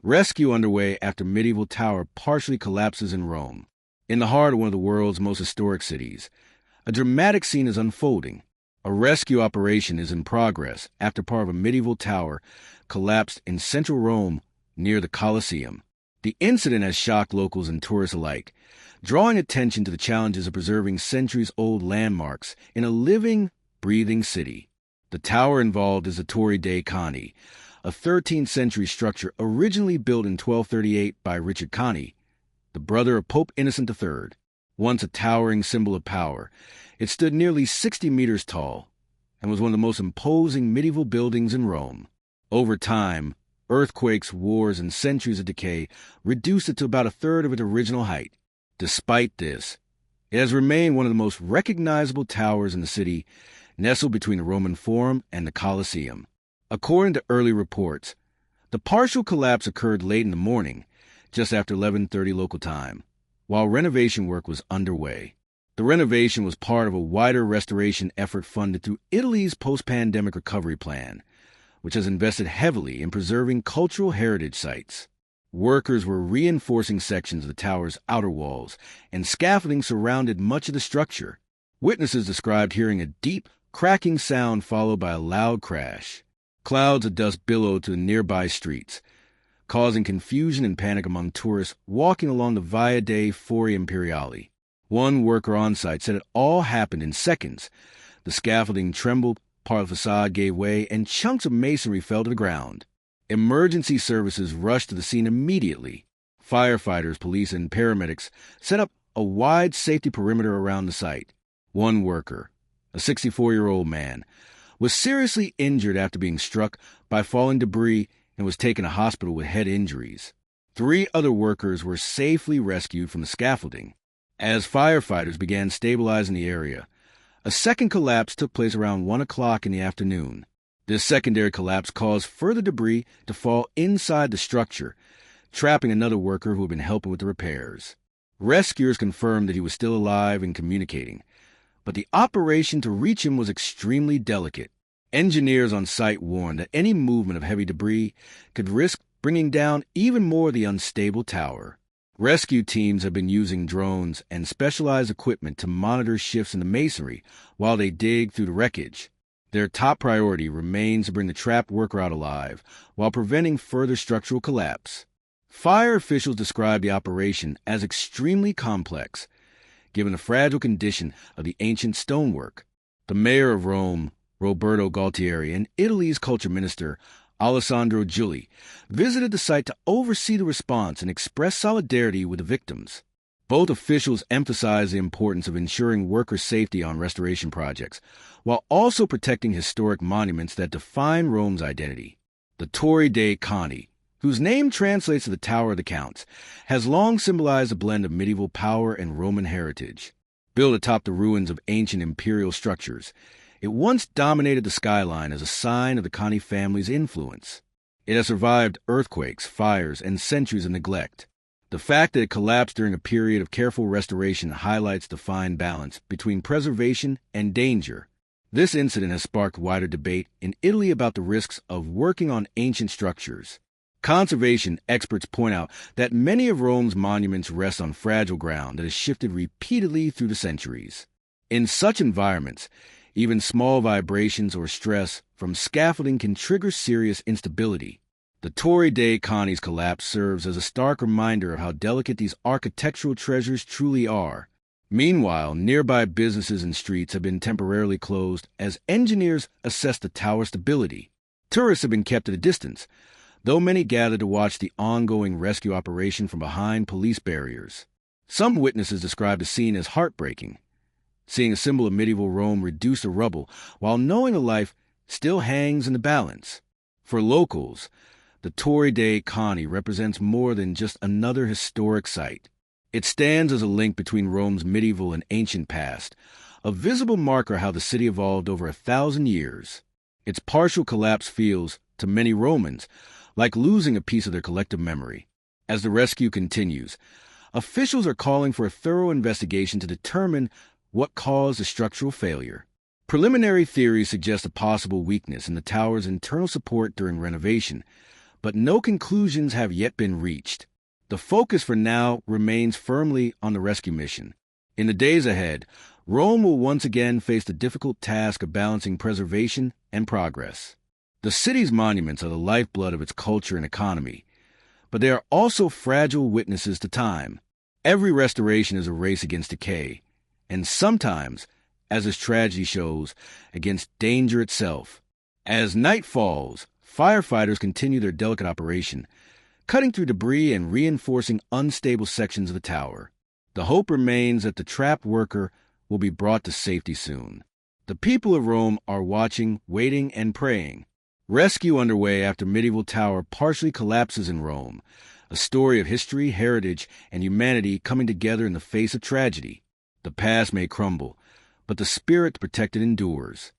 Rescue underway after medieval tower partially collapses in Rome. In the heart of one of the world's most historic cities, a dramatic scene is unfolding. A rescue operation is in progress after part of a medieval tower collapsed in central Rome near the Colosseum. The incident has shocked locals and tourists alike, drawing attention to the challenges of preserving centuries-old landmarks in a living, breathing city. The tower involved is the Torre dei Conti, a 13th-century structure originally built in 1238 by Richard Conti, the brother of Pope Innocent III. Once a towering symbol of power, it stood nearly 60 meters tall and was one of the most imposing medieval buildings in Rome. Over time, earthquakes, wars, and centuries of decay reduced it to about a third of its original height. Despite this, it has remained one of the most recognizable towers in the city, nestled between the Roman Forum and the Colosseum. According to early reports, the partial collapse occurred late in the morning, just after 11:30 local time, while renovation work was underway. The renovation was part of a wider restoration effort funded through Italy's post-pandemic recovery plan, which has invested heavily in preserving cultural heritage sites. Workers were reinforcing sections of the tower's outer walls, and scaffolding surrounded much of the structure. Witnesses described hearing a deep, cracking sound followed by a loud crash. Clouds of dust billowed to the nearby streets, causing confusion and panic among tourists walking along the Via dei Fori Imperiali. One worker on site said it all happened in seconds. The scaffolding trembled, part of the facade gave way, and chunks of masonry fell to the ground. Emergency services rushed to the scene immediately. Firefighters, police, and paramedics set up a wide safety perimeter around the site. One worker, a 64-year-old man, was seriously injured after being struck by falling debris and was taken to hospital with head injuries. 3 other workers were safely rescued from the scaffolding. As firefighters began stabilizing the area, a second collapse took place around 1 o'clock in the afternoon. This secondary collapse caused further debris to fall inside the structure, trapping another worker who had been helping with the repairs. Rescuers confirmed that he was still alive and communicating, but the operation to reach him was extremely delicate. Engineers on site warned that any movement of heavy debris could risk bringing down even more of the unstable tower. Rescue teams have been using drones and specialized equipment to monitor shifts in the masonry while they dig through the wreckage. Their top priority remains to bring the trapped worker out alive while preventing further structural collapse. Fire officials described the operation as extremely complex, given the fragile condition of the ancient stonework. The mayor of Rome, Roberto Galtieri, and Italy's culture minister, Alessandro Giulli, visited the site to oversee the response and express solidarity with the victims. Both officials emphasized the importance of ensuring worker safety on restoration projects, while also protecting historic monuments that define Rome's identity. The Torre dei Conti, whose name translates to the Tower of the Counts, has long symbolized a blend of medieval power and Roman heritage. Built atop the ruins of ancient imperial structures, it once dominated the skyline as a sign of the Conti family's influence. It has survived earthquakes, fires, and centuries of neglect. The fact that it collapsed during a period of careful restoration highlights the fine balance between preservation and danger. This incident has sparked wider debate in Italy about the risks of working on ancient structures. Conservation experts point out that many of Rome's monuments rest on fragile ground that has shifted repeatedly through the centuries. In such environments, even small vibrations or stress from scaffolding can trigger serious instability. The Torre dei Conti's collapse serves as a stark reminder of how delicate these architectural treasures truly are. Meanwhile, nearby businesses and streets have been temporarily closed as engineers assess the tower's stability. Tourists have been kept at a distance, though many gather to watch the ongoing rescue operation from behind police barriers. Some witnesses described the scene as heartbreaking, seeing a symbol of medieval Rome reduced to rubble while knowing a life still hangs in the balance. For locals, the Torre dei Conti represents more than just another historic site. It stands as a link between Rome's medieval and ancient past, a visible marker of how the city evolved over 1,000 years. Its partial collapse feels, to many Romans, like losing a piece of their collective memory. As the rescue continues, officials are calling for a thorough investigation to determine what caused the structural failure. Preliminary theories suggest a possible weakness in the tower's internal support during renovation, but no conclusions have yet been reached. The focus for now remains firmly on the rescue mission. In the days ahead, Rome will once again face the difficult task of balancing preservation and progress. The city's monuments are the lifeblood of its culture and economy, but they are also fragile witnesses to time. Every restoration is a race against decay, and sometimes, as this tragedy shows, against danger itself. As night falls, firefighters continue their delicate operation, cutting through debris and reinforcing unstable sections of the tower. The hope remains that the trapped worker will be brought to safety soon. The people of Rome are watching, waiting, and praying. Rescue underway after medieval tower partially collapses in Rome, a story of history, heritage, and humanity coming together in the face of tragedy. The past may crumble, but the spirit to protect it endures.